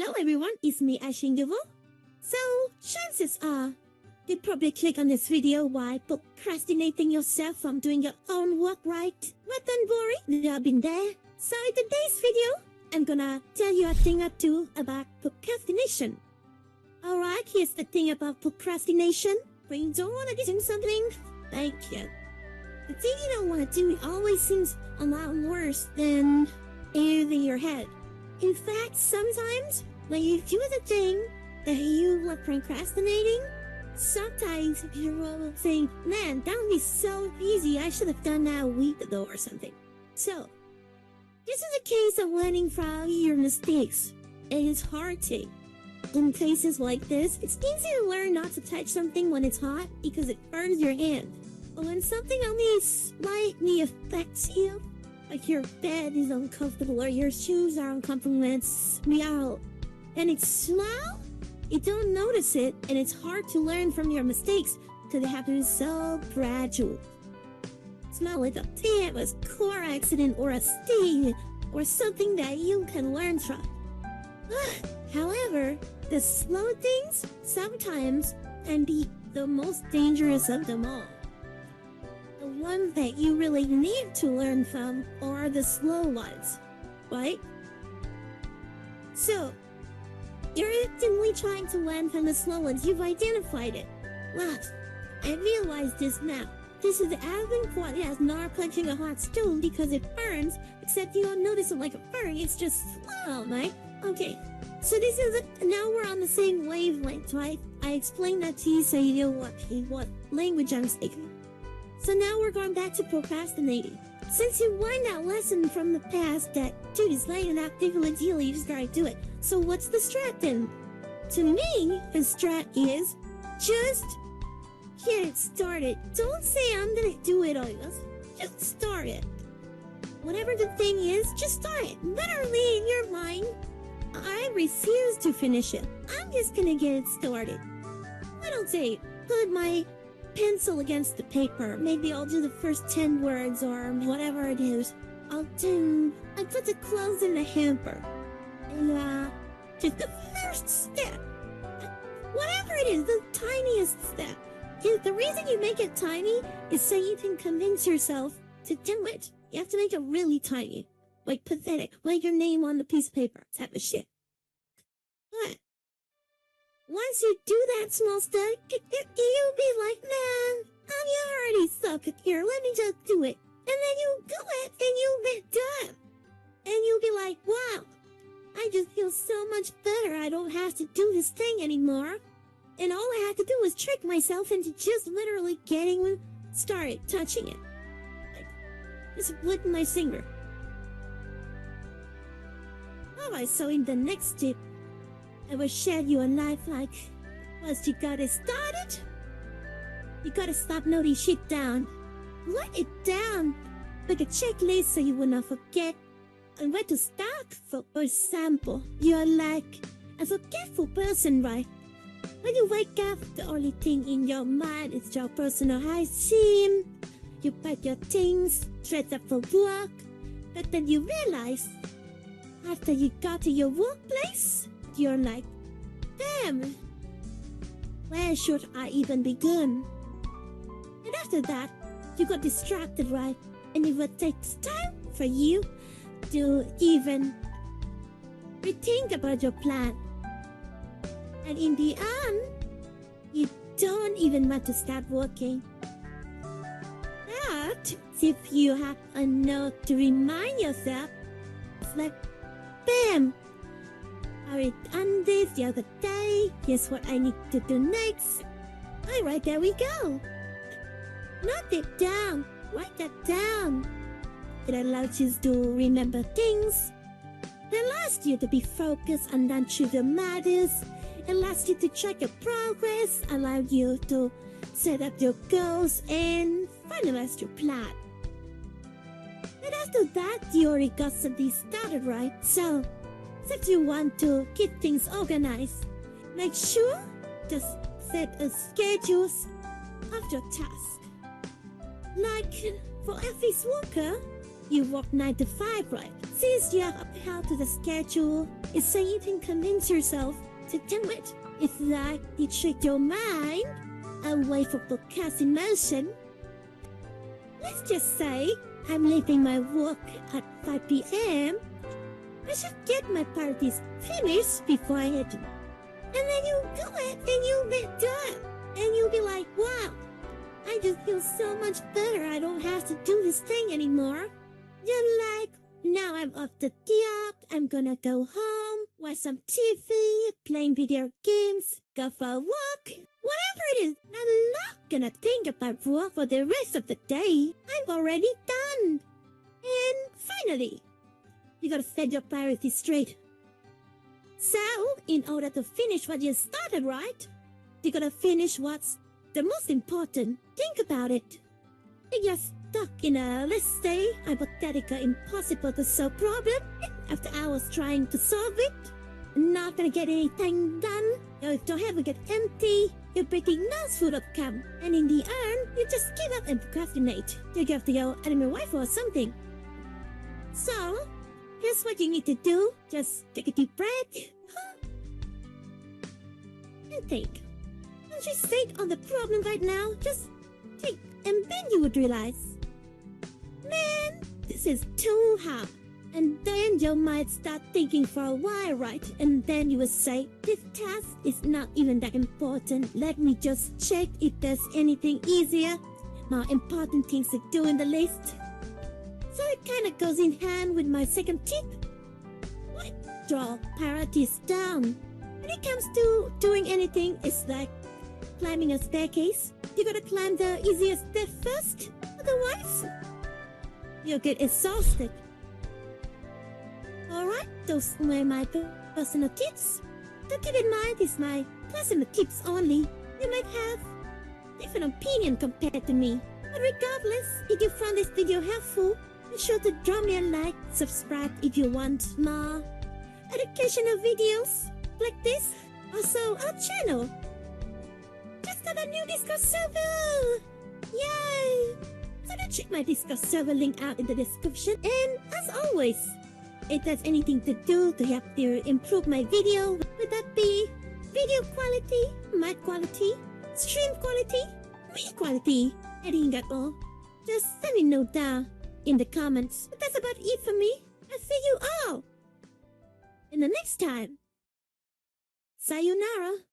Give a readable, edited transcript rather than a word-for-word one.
Hello everyone, it's me Duval. So, chances are, you probably click on this video while procrastinating yourself from doing your own work, right? But don't worry, I've been there. So in today's video, I'm gonna tell you a thing or two about procrastination. Alright, here's the thing about procrastination. When you don't want to do something, thank you. The thing you don't want to do always seems a lot worse than anything in your head. In fact, sometimes when you do the thing that you were procrastinating, sometimes you will think, man, that would be so easy. I should have done that a week ago or something. So, this is a case of learning from your mistakes. It is hard to. In cases like this, it's easy to learn not to touch something when it's hot because it burns your hand. But when something only slightly affects you, like your bed is uncomfortable or your shoes are uncomfortable when it's out, and it's small, you don't notice it, and it's hard to learn from your mistakes because they happen so gradual. It's not like a famous car accident or a sting or something that you can learn from. However, the slow things sometimes can be the most dangerous of them all. The ones that you really need to learn from are the slow ones, right? So, you're actively trying to learn from the slow ones. You've identified it. Wow, I realize this now. This is as important as not punching a hot stove because it burns, except you don't notice it like a burn. It's just slow, right? Okay, so this is now we're on the same wavelength, right? I explained that to you so you know what language I'm speaking. So now we're going back to procrastinating. Since you learned that lesson from the past that, dude, it's not an active deal, you just gotta do it. So what's the strat then? To me, the strat is just get it started. Don't say I'm gonna do it all this. Just start it. Whatever the thing is, just start it. Literally in your mind, I refuse to finish it. I'm just gonna get it started. I don't say, put my pencil against the paper. Maybe I'll do the first 10 words or whatever it is. I put the clothes in the hamper. And just the first step. Whatever it is, the tiniest step. The reason you make it tiny is so you can convince yourself to do it. You have to make it really tiny. Like pathetic. Like your name on the piece of paper. Type of shit. But once you do that small step, you'll be like, man, you already suck at here. Let me just do it. And then you do it and you'll be done. And you'll be like, wow, I just feel so much better. I don't have to do this thing anymore. And all I have to do is trick myself into just literally getting started touching it. Like, just licking my finger. Alright, so in the next tip, I will share you a life like, once you got it started, you gotta stop noting shit down. Write it down like a checklist so you will not forget. And where to start? For example, you're like a forgetful person, right? When you wake up, the only thing in your mind is your personal hygiene. You pack your things, dress up for work, but then you realize, after you got to your workplace, you're like, damn, where should I even begin? And after that, you got distracted, right? And it will take time for you to even rethink about your plan. And in the end, you don't even want to start working. But if you have a note to remind yourself, it's like, bam! I already done this the other day. Here's what I need to do next. Alright, there we go. Note it down. Write that down. It allows you to remember things. It allows you to be focused on non-trivial matters. It allows you to track your progress. Allows you to set up your goals and finalize your plan. And after that, you already got something started, right? So, if you want to keep things organized, make sure to set a schedule of your task. Like for office worker, You work 9 to 5, right? Since you are upheld to the schedule, it's so you can convince yourself to do it. It's like you trick your mind away from procrastination. Let's just say I'm leaving my work at 5 p.m. I should get my priorities finished before I head. And then you do it and you'll be done. And you'll be like, wow, I just feel so much better. I don't have to do this thing anymore. You're like, now I'm off the job. I'm gonna go home, watch some TV, playing video games, go for a walk. Whatever it is, I'm not gonna think about work for the rest of the day. I'm already done. And finally, you gotta set your priorities straight. So, in order to finish what you started, right? You gotta finish what's the most important. Think about it. If you're stuck in a, let's say, hypothetical impossible to solve problem, after hours trying to solve it, not gonna get anything done, your stomach will get empty, your breathing nose full of cum, and in the end, you just give up and procrastinate. You give to your animal wife or something. So, here's what you need to do. Just take a deep breath and think. Don't you think on the problem right now? Just think, and then you would realize, man, this is too hard. And then you might start thinking for a while, right? And then you would say, this task is not even that important. Let me just check if there's anything easier, more important things to do in the list. So it kind of goes in hand with my second tip. What? Draw priorities down. When it comes to doing anything, it's like climbing a staircase. You gotta climb the easiest step first. Otherwise, you'll get exhausted. Alright, those were my personal tips. So keep in mind, it's my personal tips only. You might have different opinion compared to me. But regardless, if you found this video helpful, be sure to drop me a like, subscribe if you want more educational videos like this. Also, our channel just got a new Discord server! Yay! So then check my Discord server link out in the description. And as always, if there's anything to do to help to improve my video, would that be video quality, mic quality, stream quality, video quality, anything at all, just let me know down in the comments. But that's about it for me. I'll see you all in the next time. Sayonara.